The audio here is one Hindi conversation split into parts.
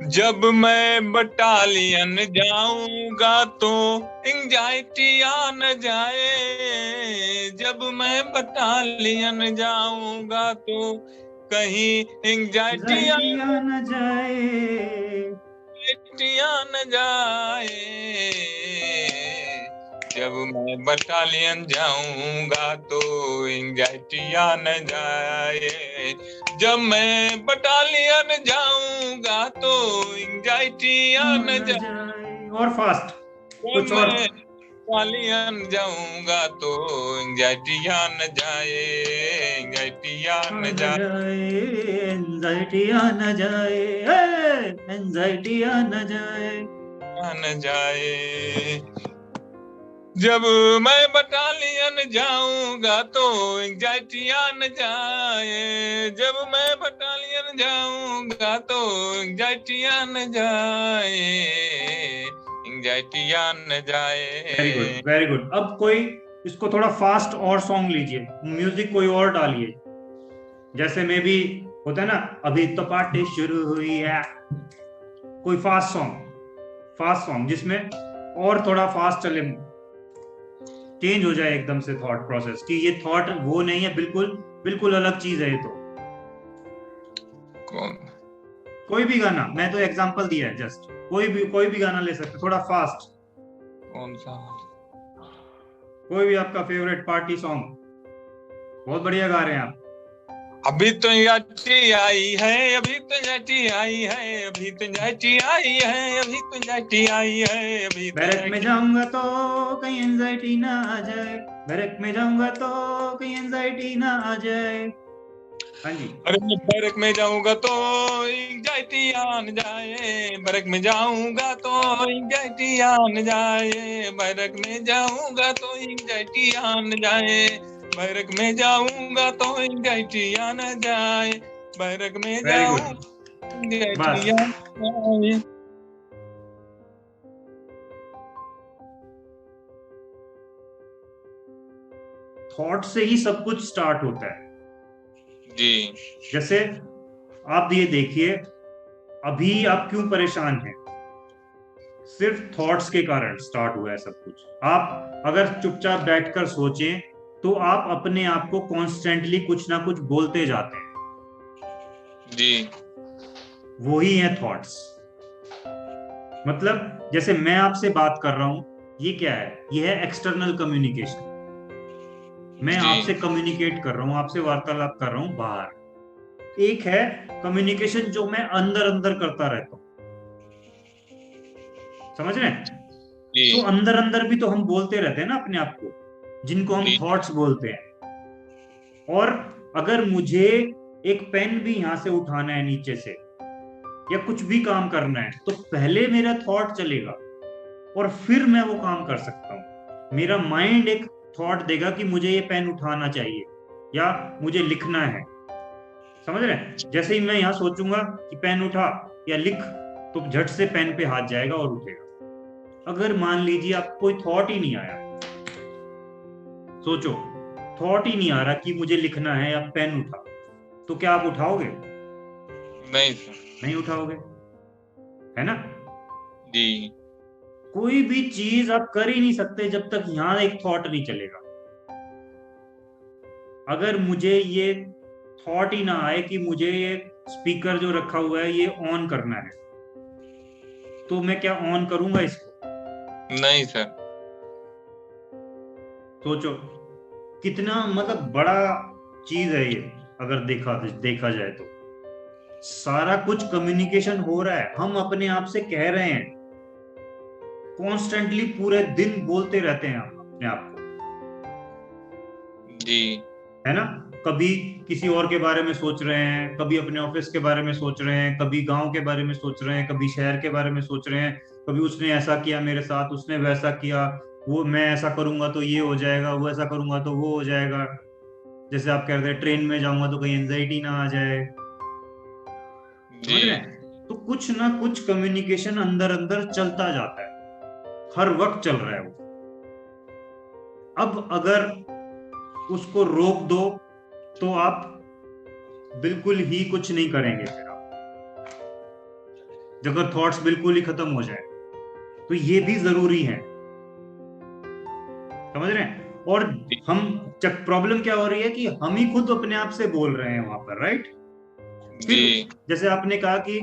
जब मैं बटालियन जाऊंगा तो एंजाइटिया न जाए। जब मैं बटालियन जाऊंगा तो कहीं एंजाइटिया एंजाइटिया न जाए, न जाए। जब मैं बटालियन जाऊंगा तो एंजाइटिया न जाए। जब मैं बटालियन जाऊंगा तो एंजाइटिया न न जाए। जाए। और फास्ट, जब कुछ और। मैं बटालियन जाऊंगा तो एंजाइटिया न जाए। एंजाइटिया न न जाए। जाए, एंजाइटिया न जाए, एंजाइटिया न जाए। न जाए। जब मैं बटालियन जाऊंगा तो एंजाइटिया न जाए। जब मैं बटालियन जाऊंगा तो एंजाइटिया न जाए। एंजाइटिया न वेरी गुड, जाए। Very good. अब कोई इसको थोड़ा फास्ट और सॉन्ग लीजिए, म्यूजिक कोई और डालिए। जैसे में भी होता है ना, अभी तो पार्टी शुरू हुई है। कोई फास्ट सॉन्ग, फास्ट सॉन्ग जिसमें और थोड़ा फास्ट चले, चेंज हो जाए एकदम से थॉट प्रोसेस, कि ये थॉट वो नहीं है, बिल्कुल बिल्कुल अलग चीज है ये तो। कौन? कोई भी गाना, मैं तो एग्जांपल दिया है जस्ट, कोई भी गाना ले सकते, थोड़ा फास्ट। कौन सा? कोई भी आपका फेवरेट पार्टी सॉन्ग, बहुत बढ़िया गा रहे हैं आप। अभी तो जाटी आई है, अभी तो जाटी आई है, अभी तो जाटी आई है, अभी तो जाटी आई है, अभी तो बैरक में जाटी। जाऊंगा तो कहीं एंजाइटी ना आ जाए, बैरक में जाऊंगा तो कहीं एंजाइटी ना आ जाए। हाँ जी। अरे मैं बैरक में जाऊंगा तो एंजाइटी आन जाए। बैरक में जाऊंगा तो एंजाइटी आन जाए। बैरक में जाऊंगा तो एंजाइटी आन जाए। बैरक में जाऊंगा तो एंजाइटी आन जाए। बैरक में वेरी जाऊं गुड। बस, एंजाइटी आन जाए। थॉट से ही सब कुछ स्टार्ट होता है। जी। जैसे आप ये देखिए, अभी आप क्यों परेशान हैं, सिर्फ थॉट्स के कारण स्टार्ट हुआ है सब कुछ। आप अगर चुपचाप बैठकर सोचें तो आप अपने आप को कॉन्स्टेंटली कुछ ना कुछ बोलते जाते हैं, जी। वो ही है थॉट्स। मतलब जैसे मैं आपसे बात कर रहा हूं, ये क्या है, ये है एक्सटर्नल कम्युनिकेशन। मैं जी। आपसे कम्युनिकेट कर रहा हूं, आपसे वार्तालाप कर रहा हूं बाहर। एक है कम्युनिकेशन जो मैं अंदर अंदर करता रहता हूं, समझ रहे हैं? जी। तो अंदर अंदर भी तो हम बोलते रहते हैं ना अपने आप को, जिनको हम जी। थॉट्स बोलते हैं। और अगर मुझे एक पेन भी यहां से उठाना है नीचे से, या कुछ भी काम करना है, तो पहले मेरा थॉट चलेगा और फिर मैं वो काम कर सकता हूँ। मेरा माइंड एक थॉट देगा कि मुझे ये पेन उठाना चाहिए या मुझे लिखना है, समझ रहे हैं? जैसे ही मैं यहाँ सोचूंगा कि पेन उठा या लिख, तो झट से पेन पे हाथ जाएगा और उठेगा। अगर मान लीजिए आप कोई थॉट ही नहीं आया, सोचो, थॉट ही नहीं आ रहा कि मुझे लिखना है या पेन उठा, तो क्या आप उठाओगे? नहीं सर। नहीं उठाओगे, है ना? जी। कोई भी चीज आप कर ही नहीं सकते जब तक यहां एक थॉट नहीं चलेगा। अगर मुझे ये थॉट ही ना आए कि मुझे ये स्पीकर जो रखा हुआ है ये ऑन करना है, तो मैं क्या ऑन करूंगा इसको? नहीं सर। सोचो कितना मतलब बड़ा चीज है ये। अगर देखा देखा जाए तो सारा कुछ कम्युनिकेशन हो रहा है, हम अपने आप से कह रहे हैं, कॉन्स्टेंटली पूरे दिन बोलते रहते हैं हम अपने आप को, जी। है ना? कभी किसी और के बारे में सोच रहे हैं, कभी अपने ऑफिस के बारे में सोच रहे हैं, कभी गांव के बारे में सोच रहे हैं, कभी शहर के बारे में सोच रहे हैं, कभी उसने ऐसा किया मेरे साथ, उसने वैसा किया, वो मैं ऐसा करूंगा तो ये हो जाएगा, वो ऐसा करूंगा तो वो हो जाएगा। जैसे आप कह रहे थे ट्रेन में जाऊंगा तो कहीं एंजाइटी ना आ जाए, जी। समझ रहे हैं? तो कुछ ना कुछ कम्युनिकेशन अंदर अंदर चलता जाता है, हर वक्त चल रहा है वो। अब अगर उसको रोक दो तो आप बिल्कुल ही कुछ नहीं करेंगे फिर आप। अगर थॉट्स बिल्कुल ही खत्म हो जाए, तो ये भी जरूरी है, समझ रहे हैं। और हम प्रॉब्लम क्या हो रही है कि हम ही खुद अपने आप से बोल रहे हैं वहां पर, राइट। फिर जी जैसे आपने कहा कि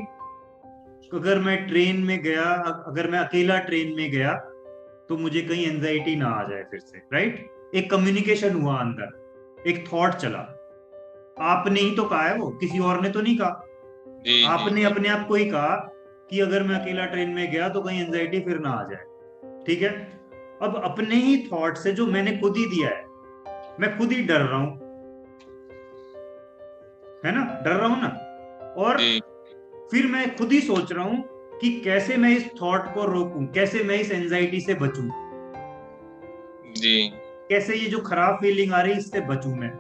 अगर मैं ट्रेन में गया, अगर मैं अकेला ट्रेन में गया तो मुझे कहीं एंजाइटी ना आ जाए फिर से, राइट। एक कम्युनिकेशन हुआ अंदर, एक थॉट चला, आपने ही तो कहा है, वो किसी और ने तो नहीं कहा, जी जी आपने जी अपने आप को ही कहा कि अगर मैं अकेला ट्रेन में गया तो कहीं एंजाइटी फिर ना आ जाए, ठीक है। अब अपने ही थॉट से जो मैंने खुद ही दिया है, मैं खुद ही डर रहा हूं, है ना, डर रहा हूं ना। और जी फिर मैं खुद ही सोच रहा हूं कि कैसे मैं इस थॉट को रोकूं, कैसे मैं इस एंजाइटी से बचूं, जी कैसे ये जो खराब फीलिंग आ रही है इससे बचूं मैं,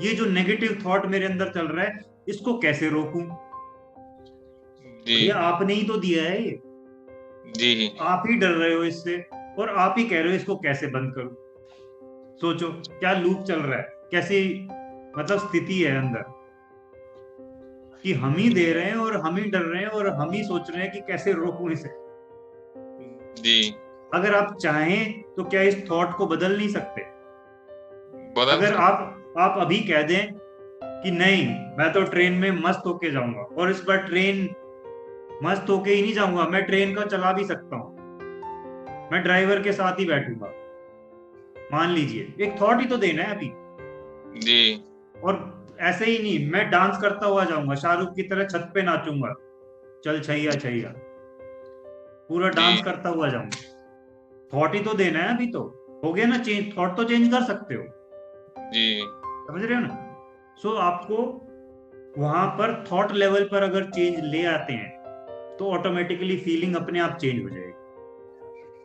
ये जो नेगेटिव थॉट मेरे अंदर चल रहा है इसको कैसे रोकूं। जी भैया आपने ही तो दिया है ये, जी आप ही डर रहे हो इससे, और आप ही कह रहे हो इसको कैसे बंद करूं। सोचो क्या लूप चल रहा है, कैसी मतलब स्थिति है अंदर, कि हम ही दे रहे हैं और हम ही डर रहे हैं और हम ही सोच रहे हैं कि कैसे रोकूं इसे। जी अगर आप चाहें तो क्या इस थॉट को बदल नहीं सकते। बदल अगर सकते। आप अभी कह दें कि नहीं, मैं तो ट्रेन में मस्त होके जाऊंगा, और इस बार ट्रेन मस्त होके ही नहीं जाऊंगा, मैं ट्रेन का चला भी सकता हूँ, मैं ड्राइवर के साथ ही बैठूंगा, मान लीजिए, एक थॉट ही तो देना है अभी। जी और ऐसे ही नहीं, मैं डांस करता हुआ जाऊंगा, शाहरुख की तरह छत पे नाचूंगा, चल छैया छैया, पूरा जी डांस करता हुआ जाऊंगा। थॉट ही तो देना है अभी तो, हो गया ना चेंज, थॉट तो चेंज कर सकते हो, जी समझ रहे हो ना। सो आपको वहां पर थॉट लेवल पर अगर चेंज ले आते हैं तो ऑटोमेटिकली फीलिंग अपने आप चेंज हो जाएगी,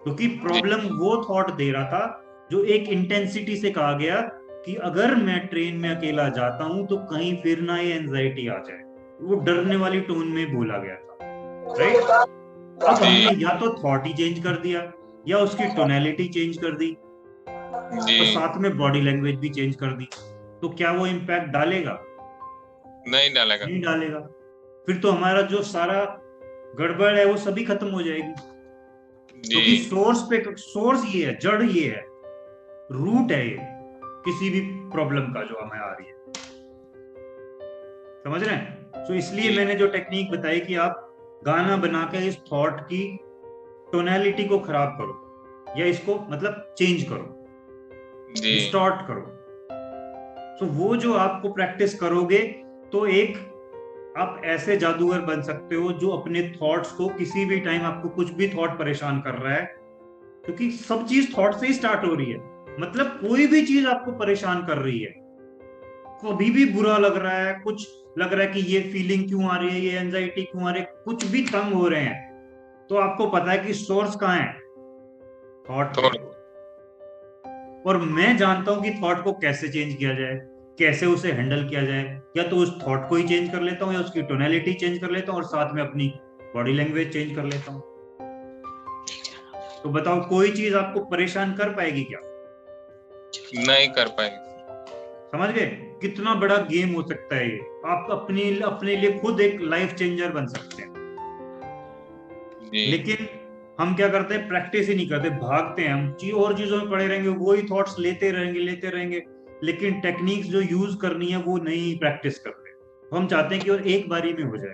क्योंकि जी प्रॉब्लम वो थॉट दे रहा था जो एक इंटेंसिटी से कहा गया कि अगर मैं ट्रेन में अकेला जाता हूं तो कहीं फिर ना ये एंजाइटी आ जाए, वो डरने वाली टोन में बोला गया था, राइट। अब जी हमने या तो थॉट ही चेंज कर दिया, या उसकी टोनैलिटी चेंज कर दी, जी और साथ में बॉडी लैंग्वेज भी चेंज कर दी, तो क्या वो इम्पैक्ट डालेगा? नहीं डालेगा। नहीं डालेगा। फिर तो हमारा जो सारा गड़बड़ है वो सभी खत्म हो जाएगी, जी क्योंकि सोर्स ये है, जड़ ये है, रूट है ये किसी भी प्रॉब्लम का जो हमें आ रही है, समझ रहे हैं। तो इसलिए जी मैंने जो टेक्निक बताई कि आप गाना बना के इस थॉट की टोनैलिटी को खराब करो, या इसको मतलब चेंज करो, जी डिस्टॉर्ट करो। तो वो जो आपको प्रैक्टिस करोगे तो एक आप ऐसे जादूगर बन सकते हो जो अपने थॉट्स को किसी भी टाइम, आपको कुछ भी थॉट परेशान कर रहा है, क्योंकि सब चीज थॉट से ही स्टार्ट हो रही है, मतलब कोई भी चीज आपको परेशान कर रही है, कभी भी बुरा लग रहा है, कुछ लग रहा है कि ये फीलिंग क्यों आ रही है, ये एंजाइटी क्यों आ रही है, कुछ भी तंग हो रहे हैं, तो आपको पता है कि सोर्स कहाँ है, थॉट पे। थोड़ा। और मैं जानता हूं कि थॉट को कैसे चेंज किया जाए, कैसे उसे हैंडल किया जाए, या तो उस थॉट को ही चेंज कर लेता हूँ, या उसकी टोनैलिटी चेंज कर लेता हूँ, और साथ में अपनी बॉडी लैंग्वेज चेंज कर लेता हूँ। तो बताओ कोई चीज आपको परेशान कर पाएगी क्या? नहीं कर पाएंगे। समझ गए कितना बड़ा गेम हो सकता है ये, आप अपने अपने लिए खुद एक लाइफ चेंजर बन सकते हैं। जी लेकिन हम क्या करते हैं, प्रैक्टिस ही नहीं करते, भागते हैं हम और चीजों में पड़े रहेंगे, वही थॉट्स लेते रहेंगे, लेकिन टेक्निक्स जो यूज करनी है वो नहीं प्रैक्टिस करते। हम चाहते हैं कि और एक बारी में हो जाए,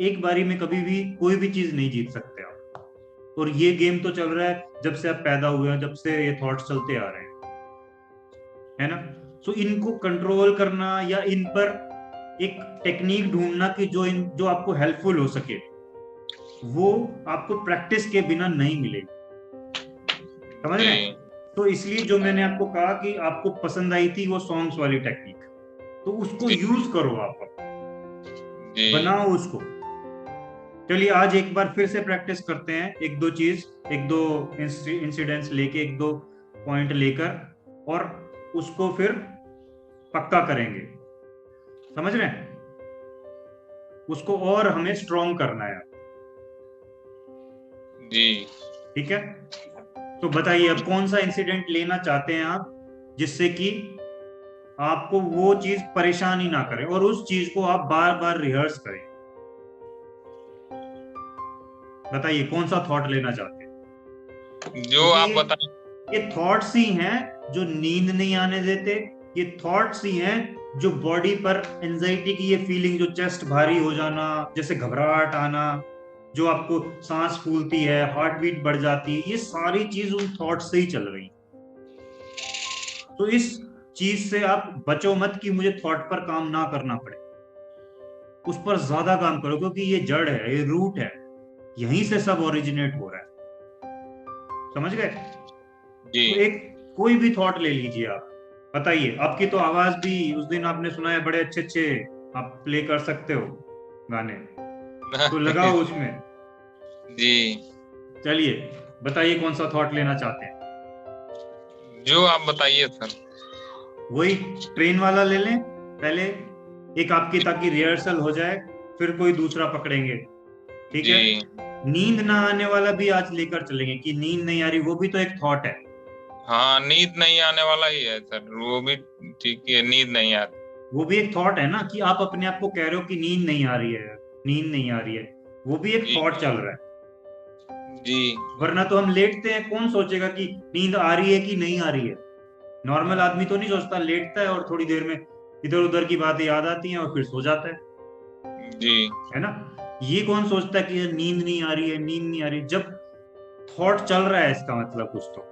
एक बारी में कभी भी कोई भी चीज नहीं जीत सकते आप। और ये गेम तो चल रहा है जब से आप पैदा हुए हैं, जब से ये थॉट्स चलते आ रहे हैं, है ना। सो इनको कंट्रोल करना, या इन पर एक टेक्निक ढूंढना कि जो आपको हेल्पफुल हो सके, वो आपको प्रैक्टिस के बिना नहीं मिलेगी, समझ रहे हैं। जी तो इसलिए जो मैंने आपको कहा कि आपको पसंद आई थी वो सॉन्ग्स वाली टेक्निक, तो उसको जी यूज करो, आप जी बनाओ उसको। चलिए आज एक बार फिर से प्रैक्टिस करते हैं, एक दो चीज, एक दो इंसिडेंट्स लेके, एक दो पॉइंट लेकर, और उसको फिर पक्का करेंगे, समझ रहे हैं। उसको और हमें स्ट्रॉन्ग करना है, जी। ठीक है। तो बताइए अब कौन सा इंसिडेंट लेना चाहते हैं आप, जिससे कि आपको वो चीज परेशान ही ना करे, और उस चीज को आप बार बार रिहर्स करें। बताइए कौन सा थॉट लेना चाहते हैं? जो आप क्योंकि बताएं। ये थॉट्स ही हैं जो नींद नहीं आने देते, ये थॉट्स ही हैं जो बॉडी पर एंजाइटी की ये फीलिंग, जो चेस्ट भारी हो जाना, जैसे घबराहट आना, जो आपको सांस फूलती है, हार्ट बीट बढ़ जाती है, ये सारी चीज उन थॉट से ही चल रही। तो इस चीज से आप बचो मत कि मुझे थॉट पर काम ना करना पड़े, उस पर ज्यादा काम करो, क्योंकि ये जड़ है, ये रूट है, यहीं से सब ओरिजिनेट हो रहा है। समझ गए? जी तो एक कोई भी थॉट ले लीजिए आप, बताइए। आपकी तो आवाज भी उस दिन आपने सुना है, बड़े अच्छे अच्छे आप प्ले कर सकते हो गाने, तो लगाओ उसमें। जी चलिए बताइए कौन सा थॉट लेना चाहते हैं? जो आप बताइए सर। वही ट्रेन वाला ले लें पहले, एक आपकी, ताकि रिहर्सल हो जाए, फिर कोई दूसरा पकड़ेंगे। ठीक है? जी नींद ना आने वाला भी आज लेकर चलेंगे, कि नींद नहीं आ रही, वो भी तो एक थॉट है। हाँ, नींद नहीं आने वाला ही है सर, वो भी ठीक है, नींद नहीं आती। वो भी एक थॉट है ना, कि आप अपने आप को कह रहे हो कि नींद नहीं आ रही है, नींद नहीं आ रही है, वो भी एक जी थॉट चल रहा है। जी वरना तो हम लेटते हैं, कौन सोचेगा कि नींद आ रही है कि नहीं आ रही है? नॉर्मल आदमी तो नहीं सोचता, लेटता है और थोड़ी देर में इधर उधर की बातें याद आती हैं और फिर सो जाता जी है ना? ये कौन सोचता है कि ये नींद नहीं आ रही है, नींद नहीं आ रही है? जब थॉट चल रहा है, इसका मतलब कुछ तो।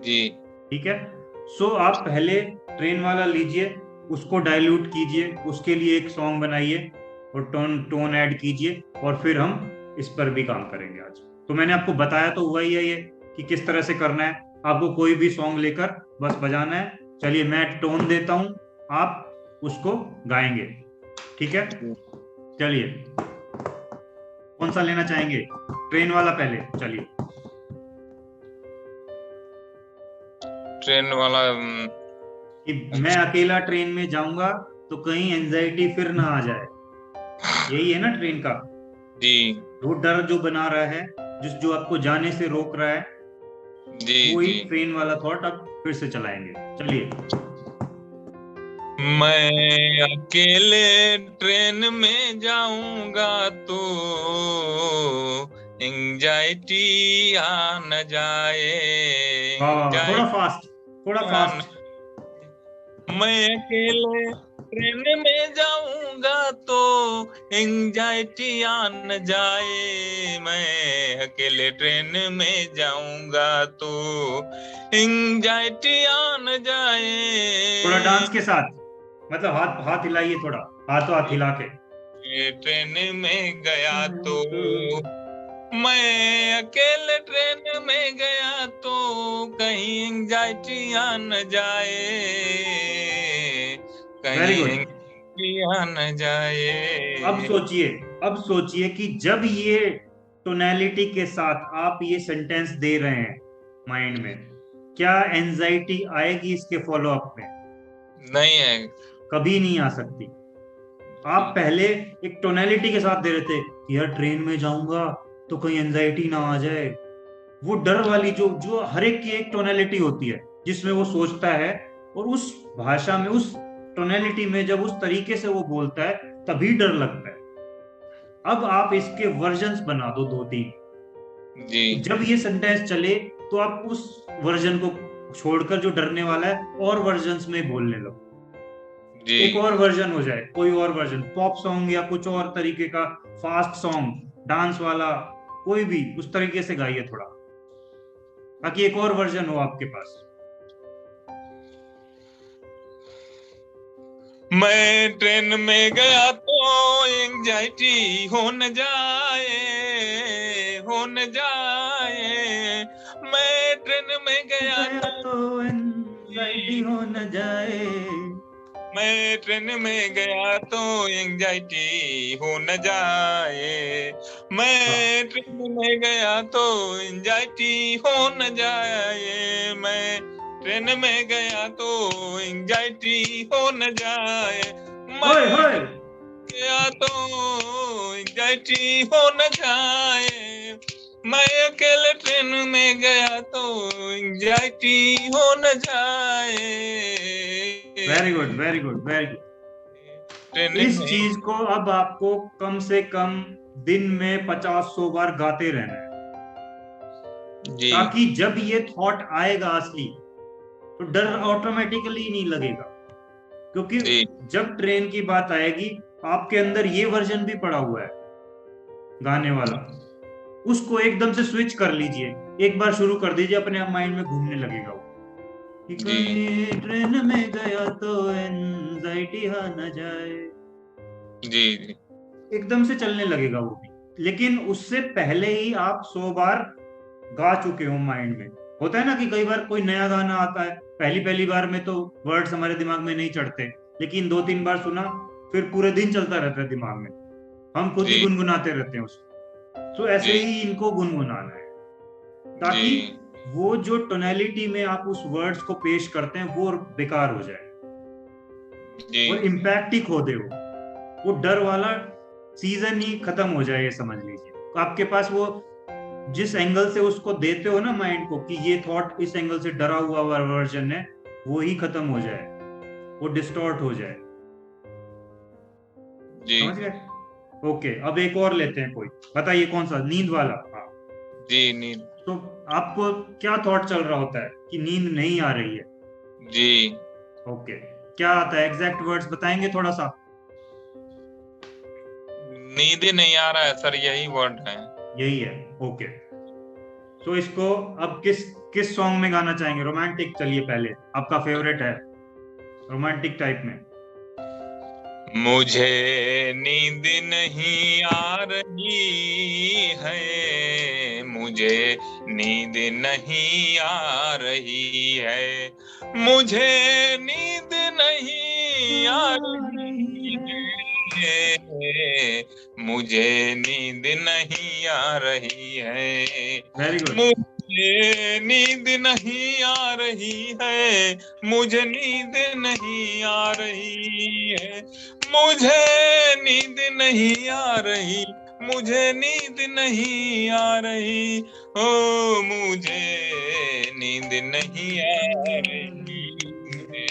जी ठीक है? सो आप पहले ट्रेन वाला लीजिए, उसको डाइल्यूट कीजिए, उसके लिए एक सॉन्ग बनाइए और टोन टोन ऐड कीजिए, और फिर हम इस पर भी काम करेंगे आज। तो मैंने आपको बताया तो हुआ ही है ये, कि किस तरह से करना है। आपको कोई भी सॉन्ग लेकर बस बजाना है। चलिए मैं टोन देता हूं, आप उसको गाएंगे। ठीक है? चलिए कौन सा लेना चाहेंगे? ट्रेन वाला पहले, चलिए। ट्रेन वाला। कि मैं अकेला ट्रेन में जाऊंगा तो कहीं एंजाइटी फिर ना आ जाए, यही है ना ट्रेन का? जी वो डर जो बना रहा है, जो आपको जाने से रोक रहा है, जी वो ही जी ट्रेन वाला थॉट अब फिर से चलाएंगे। चलिए। मैं अकेले ट्रेन में जाऊंगा तो एंजाइटी आ न जाए, वाह, थोड़ा फास्ट, थोड़ा एंजाइटी आ न। फास्ट। मैं अकेले ट्रेन में जाऊंगा तो एंजाइटी आ न जाए, मैं अकेले ट्रेन में जाऊंगा तो एंजाइटी आ न थोड़ा डांस जाए। के साथ, मतलब हाथ हाथ हिलाइए थोड़ा, हाथों हाथ हिला के। ट्रेन में गया तो, मैं अकेले ट्रेन में गया तो कहीं एंजाइटी आ न जाए, वेरी कहीं गुड। एंजाइटी आ न जाए। अब सोचिए, अब सोचिए कि जब ये टोनैलिटी के साथ आप ये सेंटेंस दे रहे हैं माइंड में, क्या एंजाइटी आएगी इसके फॉलो अप में? नहीं है। कभी नहीं आ सकती। आप पहले एक टोनैलिटी के साथ दे रहे थे कि यार ट्रेन में जाऊंगा तो कहीं एंजाइटी ना आ जाए। वो डर वाली जो जो हर एक की एक टोनैलिटी होती है, जिसमें वो सोचता है, और उस भाषा में, उस टोनैलिटी में जब उस तरीके से वो बोलता है, तभी डर लगता है। अब आप इसके वर्जन्स बना दो, दो तीन। जी जब ये सेंटेंस चले तो आप उस वर्जन को छोड़कर जो डरने वाला है, और वर्जन्स में बोलने लो। जी एक और वर्जन हो जाए, कोई और वर्जन, पॉप सॉन्ग या कुछ और तरीके का फास्ट सॉन्ग, डांस वाला, कोई भी उस तरीके से गाइए थोड़ा, ताकि एक और वर्जन हो आपके पास। मैं ट्रेन में गया तो एंजाइटी हो न जाए, हो न जाए। मैं ट्रेन में गया तो एंजाइटी हो न जाए। मैं ट्रेन में गया तो एंजाइटी हो न जाए, मैं ट्रेन में गया तो एंजाइटी हो न जाए, मैं ट्रेन में गया तो एंजाइटी हो न जाए, मैं होय होय। गया तो एंजाइटी हो न जाए, मैं अकेले ट्रेन में गया तो एंजाइटी हो न जाए। Very good, very good, very good. Train इस में। चीज को अब आपको कम से कम दिन में 50-100 बार गाते रहना है, जी ताकि जब ये थॉट आएगा असली, तो डर ऑटोमेटिकली नहीं लगेगा। क्योंकि जी जब ट्रेन की बात आएगी, आपके अंदर ये वर्जन भी पड़ा हुआ है गाने वाला, उसको एकदम से स्विच कर लीजिए, एक बार शुरू कर दीजिए, अपने आप माइंड में घूमने लगेगा वो कि जी कहीं ट्रेन में गया तो एंजाइटी आ न जाए, जी जी एकदम से चलने लगेगा वो भी। लेकिन उससे पहले ही आप 100 बार गा चुके हो माइंड में। होता है ना कि कई बार कोई नया गाना आता है, पहली पहली बार में तो वर्ड्स हमारे दिमाग में नहीं चढ़ते, लेकिन 2-3 बार सुना, फिर पूरे दिन चलता रहता है दिमाग में, हम खुद ही जी गुनगुनाते रहते हैं उसको। तो ऐसे जी ही इनको गुनगुनाना है, जी ताकि वो जो टोनैलिटी में आप उस वर्ड्स को पेश करते हैं वो बेकार हो जाए जी और इम्पैक्ट ही खो दे वो डर वाला सीजन ही खत्म हो जाए, ये समझ लीजिए। तो आपके पास वो जिस एंगल से उसको देते हो ना माइंड को कि ये थॉट इस एंगल से डरा हुआ वर्जन है, वो ही खत्म हो जाए, वो डिस्टॉर्ट हो जाए। जी समझ गए? ओके, अब एक और लेते हैं, कोई बताइए कौन सा, नींद वाला। हाँ, जी नींद। तो आपको क्या थॉट चल रहा होता है कि नींद नहीं आ रही है? जी ओके, क्या आता है, एग्जैक्ट वर्ड्स बताएंगे थोड़ा सा? नींद ही नहीं आ रहा है सर, यही वर्ड है। यही है, ओके। तो इसको अब किस किस सॉन्ग में गाना चाहेंगे? रोमांटिक, चलिए पहले, आपका फेवरेट है रोमांटिक टाइप में। मुझे नींद नहीं आ रही है, मुझे नींद नहीं आ रही है, मुझे नींद नहीं आ आ रही रही है। है, मुझे नींद नहीं आ रही है, वेरी गुड। मुझे नींद नहीं आ रही है, मुझे नींद नहीं आ रही है, मुझे नींद नहीं आ रही, मुझे नींद नहीं आ रही, ओ मुझे नींद नहीं आ रही, मुझे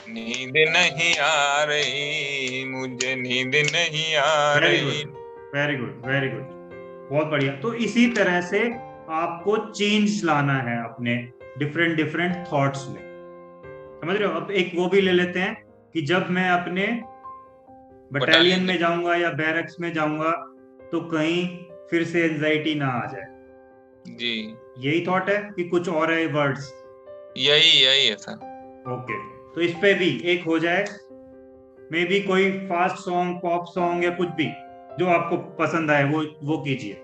नींद नहीं आ रही, मुझे नींद नहीं आ वेरी रही। Good, very good, very good, बहुत बढ़िया। तो इसी तरह से आपको चेंज लाना है अपने डिफरेंट डिफरेंट थॉट्स में, समझ रहे हो? अब एक वो भी ले लेते हैं कि जब मैं अपने बटालियन बटालियन। में जाऊंगा या बैरक्स में जाऊंगा, तो कहीं फिर से एंजाइटी ना आ जाए। जी यही थॉट है कि कुछ और है वर्ड्स? यही यही है सर। ओके, तो इस पे भी एक हो जाए, मे बी कोई फास्ट सॉन्ग, पॉप सॉन्ग, या कुछ भी जो आपको पसंद आए वो कीजिए।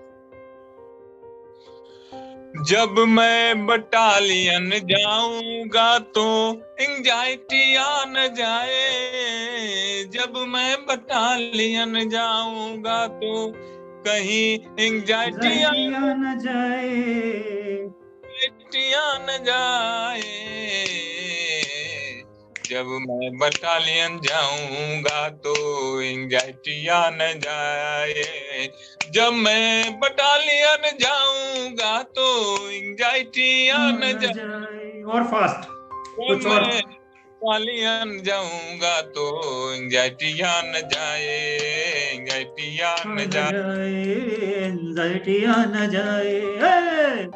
जब मैं बटालियन जाऊंगा तो एंजाइटी आ न जाए, जब मैं बटालियन जाऊंगा तो कहीं एंजाइटी एंजाइटी आ न जाए। आ न जाए, जब मैं बटालियन जाऊंगा तो एंजाइटी आ न जाए, जब मैं बटालियन जाऊंगा तो एंजाइटी आ आ न न जाए, जाए, और फास्ट, जब कुछ और। मैं बटालियन जाऊंगा तो एंजाइटी आ न जाए, एंजाइटी आ आ न न जाए, जाए, एंजाइटी आ न जाए,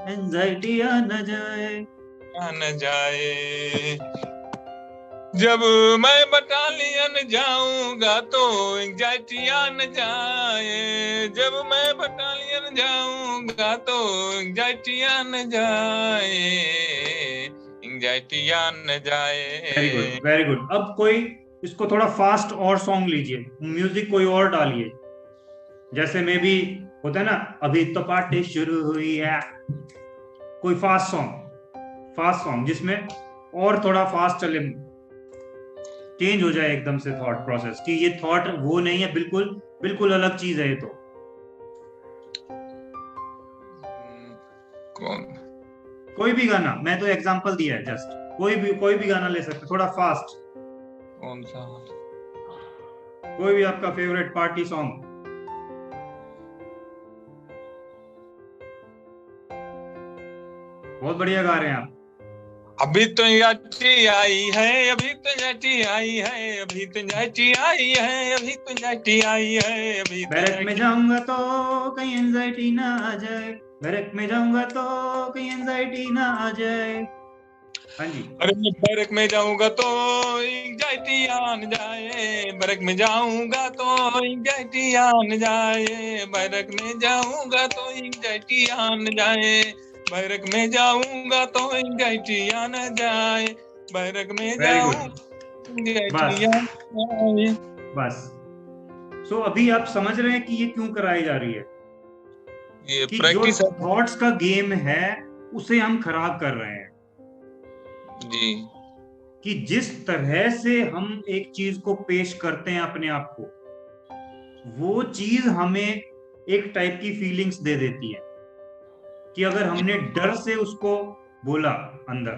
एंजाइटी आ न जाए। आ न जाए, जब मैं बटालियन जाऊंगा तो एंजाइटी आ न जाए, जब मैं बटालियन जाऊंगा तो एंजाइटी आ न जाए, एंजाइटी आ न वेरी गुड, जाए। Very good. अब कोई इसको थोड़ा फास्ट और सॉन्ग लीजिए, म्यूजिक कोई और डालिए, जैसे में भी होता है ना, अभी तो पार्टी शुरू हुई है, कोई फास्ट सॉन्ग, फास्ट सॉन्ग जिसमें और थोड़ा फास्ट चले, चेंज हो जाए एकदम से थॉट प्रोसेस, कि ये थॉट वो नहीं है, बिल्कुल बिल्कुल अलग चीज है ये तो। कौन? कोई भी गाना, मैं तो एग्जांपल दिया है जस्ट, कोई भी गाना ले सकते, थोड़ा फास्ट, कौन सा? कोई भी आपका फेवरेट पार्टी सॉन्ग। बहुत बढ़िया गा रहे हैं आप। अभी तो जाटी आई है, अभी तो जाटी आई है, अभी तो जाटी आई है, अभी तो जाटी आई है, अभी तो बैरक में जाऊंगा तो कहीं एंजाइटी ना आ जाए, बैरक में जाऊंगा तो कहीं एंजाइटी ना आ जाए। हाँ जी। अरे मैं बैरक में जाऊंगा तो एंजाइटी आन जाए, बैरक में जाऊंगा तो एंजाइटी आन जाए, बैरक में जाऊंगा तो एंजाइटी आन जाए, बैरक में जाऊंगा तो एंजाइटी आन जाए, बैरक में वेरी गुड। जाऊंगा एंजाइटी बस आन जाए। बस। सो अभी आप समझ रहे हैं कि ये क्यों कराई जा रही है, ये कि जो प्रैक्टिस है थॉट्स का गेम है उसे हम खराब कर रहे हैं। जी। कि जिस तरह से हम एक चीज को पेश करते हैं अपने आप को, वो चीज हमें एक टाइप की फीलिंग्स दे देती है। कि अगर हमने डर से उसको बोला अंदर,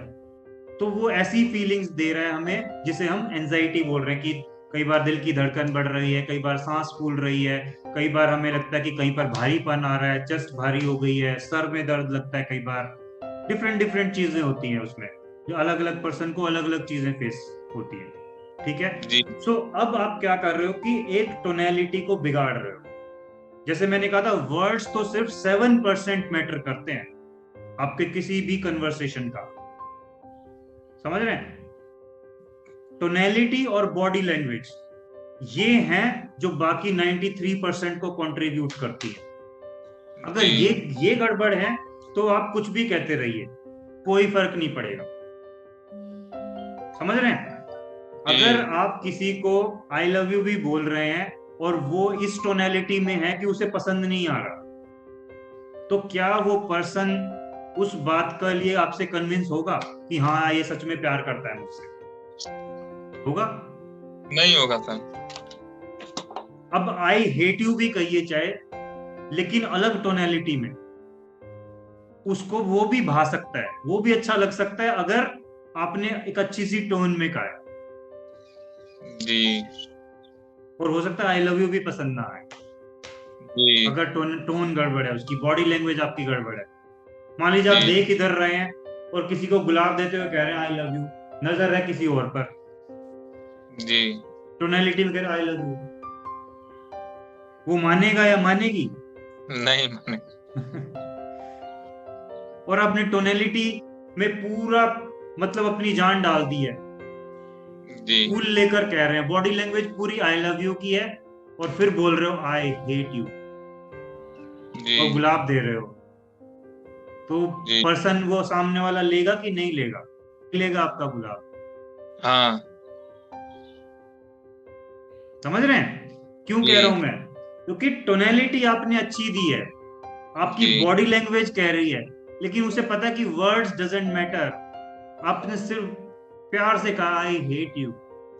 तो वो ऐसी फीलिंग्स दे रहा है हमें जिसे हम एंजाइटी बोल रहे हैं। कि कई बार दिल की धड़कन बढ़ रही है, कई बार सांस फूल रही है, कई बार हमें लगता है कि कहीं पर भारीपन आ रहा है, चेस्ट भारी हो गई है, सर में दर्द लगता है, कई बार डिफरेंट डिफरेंट चीजें होती हैं उसमें, जो अलग अलग पर्सन को अलग अलग चीजें फेस होती है। ठीक है। जी सो अब आप क्या कर रहे हो कि एक टोनैलिटी को बिगाड़ रहे हो। जैसे मैंने कहा था, वर्ड्स तो सिर्फ 7% मैटर करते हैं आपके किसी भी कन्वर्सेशन का। समझ रहे हैं? टोनैलिटी और बॉडी लैंग्वेज ये हैं जो बाकी 93% को कंट्रीब्यूट करती है। अगर जी ये गड़बड़ है तो आप कुछ भी कहते रहिए, कोई फर्क नहीं पड़ेगा। समझ रहे हैं? अगर आप किसी को आई लव यू भी बोल रहे हैं और वो इस टोनैलिटी में है कि उसे पसंद नहीं आ रहा, तो क्या वो पर्सन उस बात के लिए आपसे कन्विंस होगा कि हाँ ये सच में प्यार करता है मुझसे? होगा? नहीं होगा सर। अब आई हेट यू भी कहिए चाहे, लेकिन अलग टोनैलिटी में, उसको वो भी भा सकता है, वो भी अच्छा लग सकता है अगर आपने एक अच्छी सी टोन में कहा। जी और हो सकता है आई लव यू भी पसंद ना आए जी अगर टोन गड़बड़ है, उसकी बॉडी लैंग्वेज आपकी गड़बड़ है। मान लीजिए आप जी देख इधर रहे हैं और किसी को गुलाब देते हुए कह रहे हैं आई लव यू, नजर है किसी और पर, जी टोनैलिटी में कह रहे आई लव यू, वो मानेगा या मानेगी? नहीं माने। और आपने टोनैलिटी में पूरा मतलब अपनी जान डाल दी है, जी फूल लेकर कह रहे हैं, बॉडी लैंग्वेज पूरी आई लव यू की है, और फिर बोल रहे हो आई हेट यू, जी और गुलाब दे रहे हो। तो जी पर्सन वो सामने वाला लेगा कि नहीं लेगा? लेगा आपका गुलाब। हाँ समझ रहे हैं क्यों जी कह रहा हूं मैं? क्योंकि टोनैलिटी आपने अच्छी दी है, आपकी जी बॉडी लैंग्वेज कह रही है, लेकिन उसे पता है कि वर्ड्स डजंट मैटर। आपने सिर्फ प्यार से कहा आई हेट यू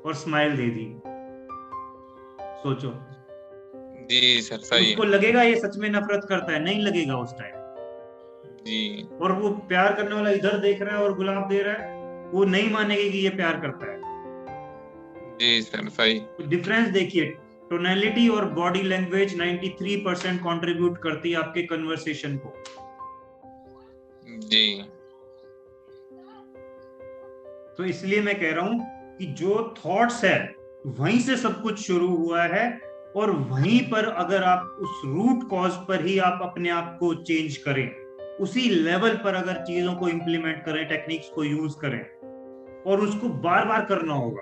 और स्माइल दे दी। सोचो, जी सर सही उसको है। लगेगा ये सच में नफरत करता है? नहीं लगेगा उस टाइम। जी और वो प्यार करने वाला इधर देख रहा है और गुलाब दे रहा है, वो नहीं मानेगी कि ये प्यार करता है। जी सर सही। तो डिफरेंस देखिए, टोनैलिटी और बॉडी लैंग्वेज 93% कंट्रीब्यूट करती है आपके कन्वर्सेशन को। जी तो इसलिए मैं कह रहा हूं कि जो थॉट्स है वहीं से सब कुछ शुरू हुआ है, और वहीं पर अगर आप उस रूट कॉज पर ही आप अपने आप को चेंज करें, उसी लेवल पर अगर चीजों को इंप्लीमेंट करें, टेक्निक्स को यूज करें, और उसको बार बार करना होगा।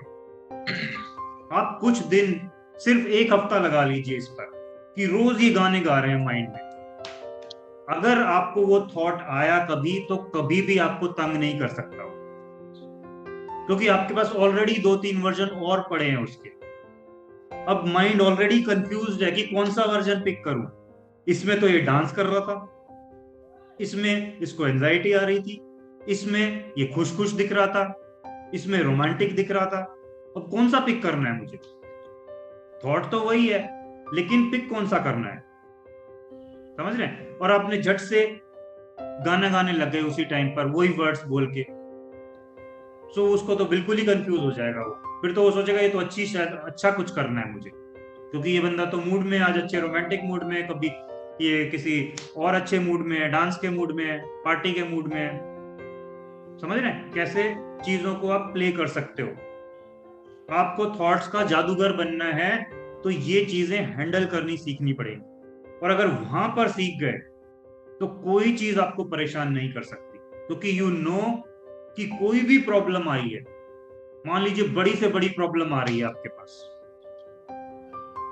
आप कुछ दिन, सिर्फ एक हफ्ता लगा लीजिए इस पर, कि रोज ये गाने गा रहे हैं माइंड में। अगर आपको वो थॉट आया कभी, तो कभी भी आपको तंग नहीं कर सकता, क्योंकि आपके पास ऑलरेडी 2-3 वर्जन और पड़े हैं उसके। अब माइंड ऑलरेडी कंफ्यूज्ड है कि कौन सा वर्जन पिक करूं। इसमें तो ये डांस कर रहा था, इसमें इसको एंजाइटी आ रही थी, इसमें ये खुश खुश दिख रहा था, इसमें रोमांटिक दिख रहा था। अब कौन सा पिक करना है मुझे? थॉट तो वही है, लेकिन पिक कौन सा करना है? समझ रहे हैं? और आपने झट से गाना गाने लग गए उसी टाइम पर, वही वर्ड्स बोल के, सो उसको तो बिल्कुल ही कंफ्यूज हो जाएगा वो। फिर तो वो सोचेगा ये तो अच्छी, शायद अच्छा कुछ करना है मुझे, क्योंकि ये बंदा तो मूड में आज अच्छे रोमांटिक मूड में है, कभी ये किसी और अच्छे मूड में है, डांस के मूड में है, पार्टी के मूड में है। समझ रहे हैं कैसे चीजों को आप प्ले कर सकते हो। आपको थॉट्स का जादूगर बनना है तो ये चीजें हैंडल करनी सीखनी पड़ेगी। और अगर वहां पर सीख गए तो कोई चीज आपको परेशान नहीं कर सकती, क्योंकि यू नो कि कोई भी प्रॉब्लम आई है, मान लीजिए बड़ी से बड़ी प्रॉब्लम आ रही है आपके पास,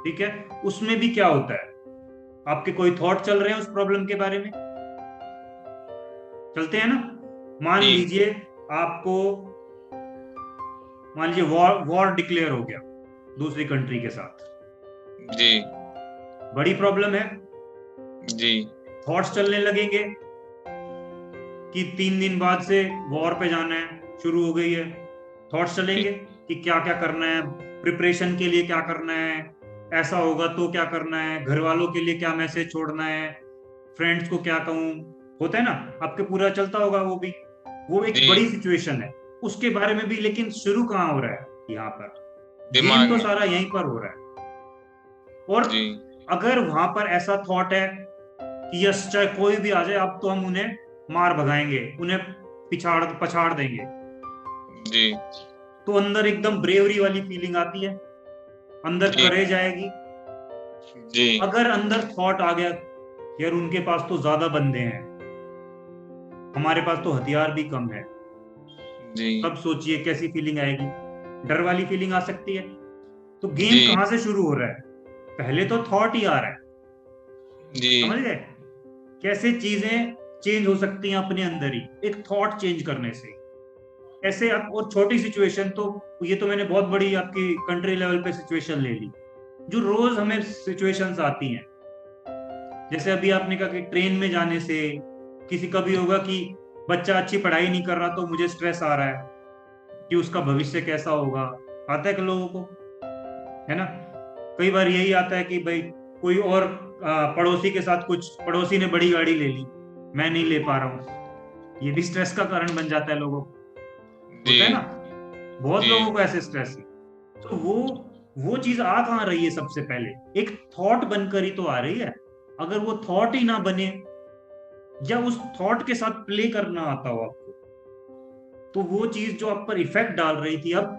ठीक है, उसमें भी क्या होता है, आपके कोई थॉट चल रहे हैं उस प्रॉब्लम के बारे में, चलते हैं ना। मान जी लीजिए आपको, मान लीजिए वॉर वॉर डिक्लेयर हो गया दूसरी कंट्री के साथ, जी बड़ी प्रॉब्लम है। जी थॉट्स चलने लगेंगे कि 3 दिन बाद से वॉर पे जाना है, शुरू हो गई है। थॉट्स चलेंगे कि क्या क्या करना है, प्रिपरेशन के लिए क्या करना है, ऐसा होगा तो क्या करना है, घर वालों के लिए क्या मैसेज छोड़ना है, फ्रेंड्स को क्या कहूं, होता है ना, आपके पूरा चलता होगा वो भी। वो एक जी बड़ी सिचुएशन है उसके बारे में भी, लेकिन शुरू कहाँ हो रहा है, यहाँ पर गेम दिमाग तो में। सारा यहीं पर हो रहा है। और जी अगर वहां पर ऐसा थॉट है कि यस चाहे कोई भी आ जाए अब तो हम उन्हें मार भगाएंगे, उन्हें पिछाड़ पछाड़ देंगे, जी तो अंदर एकदम ब्रेवरी वाली फीलिंग आती है, अंदर जी करेज आएगी। जी अगर अंदर थॉट आ गया यार उनके पास तो ज्यादा बंदे हैं, हमारे पास तो हथियार भी कम है, जी तब सोचिए कैसी फीलिंग आएगी, डर वाली फीलिंग आ सकती है। तो जी गेम कहां से शुरू हो रहा है, पहले तो थॉट ही आ रहा है। जी समझ गए कैसे चीजें चेंज हो सकती हैं अपने अंदर ही एक थॉट चेंज करने से। ऐसे आप, और छोटी सिचुएशन तो, ये तो मैंने बहुत बड़ी आपकी कंट्री लेवल पे सिचुएशन ले ली, जो रोज हमें सिचुएशंस आती हैं। जैसे अभी आपने कहा कि ट्रेन में जाने से, किसी का भी होगा कि बच्चा अच्छी पढ़ाई नहीं कर रहा तो मुझे स्ट्रेस आ रहा है कि उसका भविष्य कैसा होगा, आता है कि लोगों को, है ना। कई बार यही आता है कि भाई कोई और पड़ोसी के साथ कुछ, पड़ोसी ने बड़ी गाड़ी ले ली, मैं नहीं ले पा रहा हूँ, ये भी स्ट्रेस का कारण बन जाता है लोगों को, जी होता है ना, बहुत जी लोगों को ऐसे स्ट्रेस है। तो वो चीज आ कहाँ रही है, सबसे पहले एक थॉट बनकर ही तो आ रही है। अगर वो थॉट ही ना बने या उस थॉट के साथ प्ले करना आता हो आपको, तो वो चीज जो आप पर इफेक्ट डाल रही थी अब,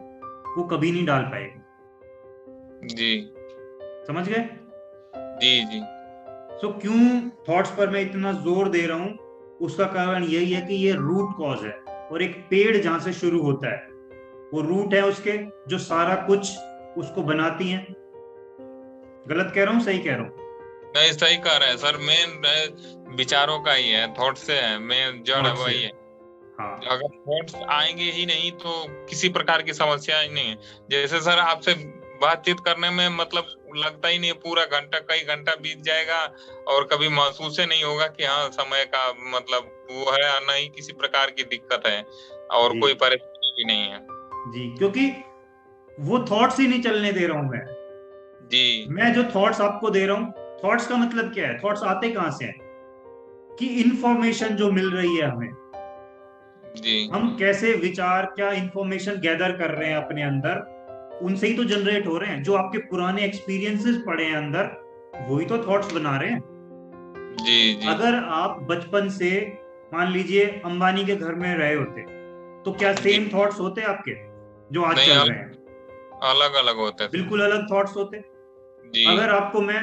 वो कभी नहीं डाल पाएगी। जी समझ गए। जी जी सो क्यों थॉट्स पर मैं इतना जोर दे रहा हूं, उसका कारण यही है कि ये रूट कॉज है। और एक पेड़ जहां से शुरू होता है वो रूट है उसके, जो सारा कुछ उसको बनाती हैं। गलत कह रहा हूँ, सही कह रहा हूँ? नहीं, सही कह रहे हैं सर। मेन विचारों का ही है, थॉट से है, मेन जड़ थॉट से, वही है। हाँ अगर थॉट्स आएंगे ही नहीं तो किसी प्रकार की समस्या ही नहीं है। जैसे सर आपसे बातचीत करने में मतलब लगता ही नहीं है, पूरा घंटा कई घंटा बीत जाएगा और कभी महसूस ही नहीं होगा कि हाँ समय का मतलब वो है, या नहीं किसी प्रकार की दिक्कत है और जी कोई परेशानी भी नहीं है। जी, क्योंकि वो थॉट्स ही नहीं चलने दे रहा हूं मैं। जी मैं जो थॉट्स आपको दे रहा हूँ, थॉट्स का मतलब क्या है, थॉट्स आते कहां से हैं, कि इंफॉर्मेशन जो मिल रही है हमें, जी हम कैसे विचार, क्या इंफॉर्मेशन गैदर कर रहे हैं अपने अंदर, उनसे ही तो जनरेट हो रहे हैं। जो आपके पुराने एक्सपीरियंसेस पड़े हैं अंदर, वही तो थॉट्स बना रहे हैं। जी जी अगर आप बचपन से मान लीजिए अंबानी के घर में रहे होते, तो क्या जी सेम थॉट्स होते आपके जो आज नहीं, चल रहे हैं? अलग अलग होते थे। बिल्कुल अलग थॉट्स होते। जी अगर आपको मैं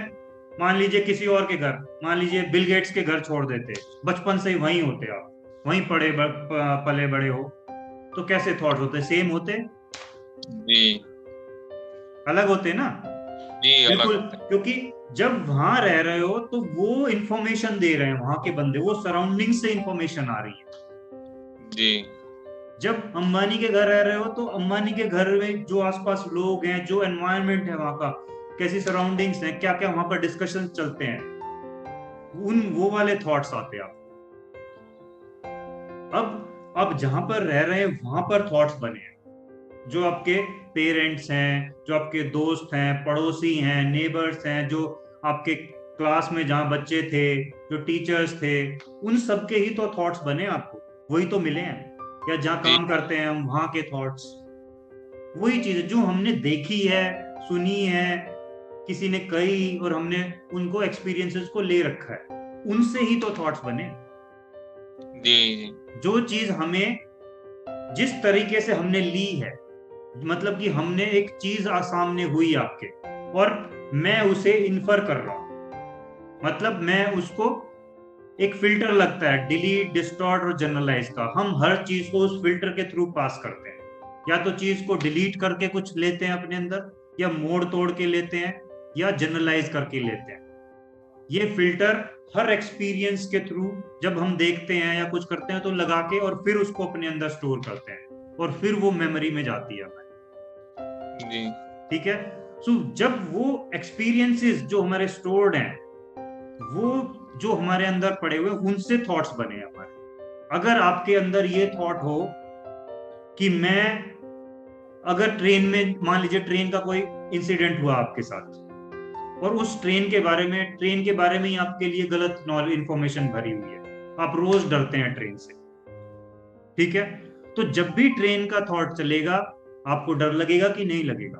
मान लीजिए किसी और के घर, मान लीजिए बिल गेट्स के घर छोड़ देते, बचपन से ही वहीं होते आप, वहीं पले बड़े हो, तो कैसे थॉट्स होते, सेम होते? जी अलग होते ना। जी अलग बिल्कुल, होते। क्योंकि जब वहां रह रहे हो तो वो इंफॉर्मेशन दे रहे हैं वहां के बंदे, वो सराउंडिंग से इंफॉर्मेशन आ रही है। जी जब अंबानी के घर रह रहे हो तो अंबानी के घर में जो आसपास लोग हैं, जो एनवायरनमेंट है वहां का, कैसी सराउंडिंग्स हैं, क्या क्या वहां पर डिस्कशन चलते हैं, उन वो वाले थॉट्स आते हैं अब जहां पर रह रहे हैं वहां पर थॉट्स बने हैं। जो आपके पेरेंट्स हैं, जो आपके दोस्त हैं, पड़ोसी हैं, नेबर्स हैं, जो आपके क्लास में जहां बच्चे थे, जो टीचर्स थे, उन सबके ही तो थॉट्स बने आपको, वही तो मिले हैं। या जहां जी काम करते हैं हम, वहां के थॉट्स, वही चीज जो हमने देखी है, सुनी है, किसी ने कही और हमने उनको एक्सपीरियंसेस को ले रखा है, उनसे ही तो थॉट्स बने। जी जी जो चीज हमें जिस तरीके से हमने ली है, मतलब कि हमने एक चीज सामने हुई आपके और मैं उसे इन्फर कर रहा हूं, मतलब मैं उसको, एक फिल्टर लगता है डिलीट, डिस्टॉर्ट और जनरलाइज का, हम हर चीज को उस फिल्टर के थ्रू पास करते हैं। या तो चीज को डिलीट करके कुछ लेते हैं अपने अंदर, या मोड़ तोड़ के लेते हैं, या जनरलाइज करके लेते हैं। ये फिल्टर हर एक्सपीरियंस के थ्रू जब हम देखते हैं या कुछ करते हैं तो लगा के और फिर उसको अपने अंदर स्टोर करते हैं और फिर वो मेमोरी में जाती है जी ठीक है। सो जब वो एक्सपीरियंसेस जो हमारे स्टोर्ड हैं, वो जो हमारे अंदर पड़े हुए, उनसे थॉट्स बने हमारे। अगर आपके अंदर ये थॉट हो कि मैं, अगर ट्रेन में, मान लीजिए ट्रेन का कोई इंसिडेंट हुआ आपके साथ और उस ट्रेन के बारे में ही आपके लिए गलत नॉलेज, इंफॉर्मेशन भरी हुई है, आप रोज डरते हैं ट्रेन से, ठीक है, तो जब भी ट्रेन का थॉट चलेगा आपको डर लगेगा कि नहीं लगेगा?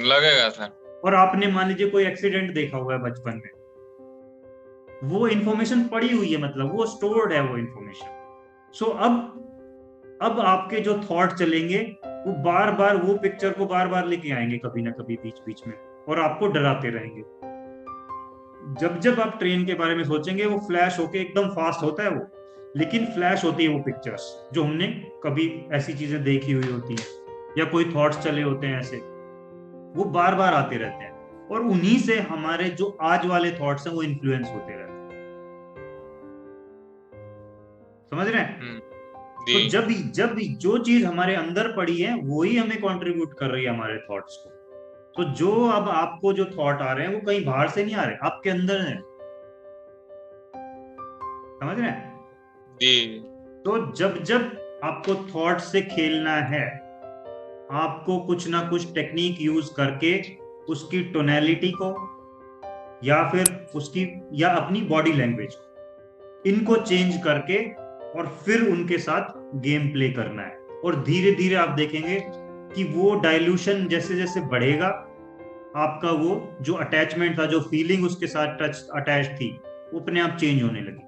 लगेगा सर। और आपने मान लीजिए कोई एक्सीडेंट देखा हुआ है बचपन में, वो इंफॉर्मेशन पड़ी हुई है, मतलब वो स्टोर्ड है वो इंफॉर्मेशन। सो अब आपके जो थॉट चलेंगे वो बार बार वो पिक्चर को बार बार लेके आएंगे कभी ना कभी बीच बीच में, और आपको डराते रहेंगे। जब जब आप ट्रेन के बारे में सोचेंगे वो फ्लैश होके, एकदम फास्ट होता है वो, लेकिन फ्लैश होती है वो पिक्चर्स जो हमने कभी ऐसी चीजें देखी हुई होती है, या कोई थॉट्स चले होते हैं ऐसे, वो बार बार आते रहते हैं, और उन्हीं से हमारे जो आज वाले थॉट्स हैं वो इन्फ्लुएंस होते रहते हैं। समझ रहे हैं? तो जब जो चीज हमारे अंदर पड़ी है वो ही हमें कंट्रीब्यूट कर रही है हमारे थॉट्स को। तो जो अब आपको जो थॉट आ रहे हैं वो कहीं बाहर से नहीं आ रहे, आपके अंदर है। समझ रहे हैं? जी तो जब जब आपको थॉट से खेलना है, आपको कुछ ना कुछ टेक्निक यूज करके उसकी टोनैलिटी को, या फिर उसकी, या अपनी बॉडी लैंग्वेज को, इनको चेंज करके और फिर उनके साथ गेम प्ले करना है। और धीरे धीरे आप देखेंगे कि वो डाइल्यूशन जैसे जैसे बढ़ेगा, आपका वो जो अटैचमेंट था, जो फीलिंग उसके साथ अटैच थी, वो अपने आप चेंज होने लगी।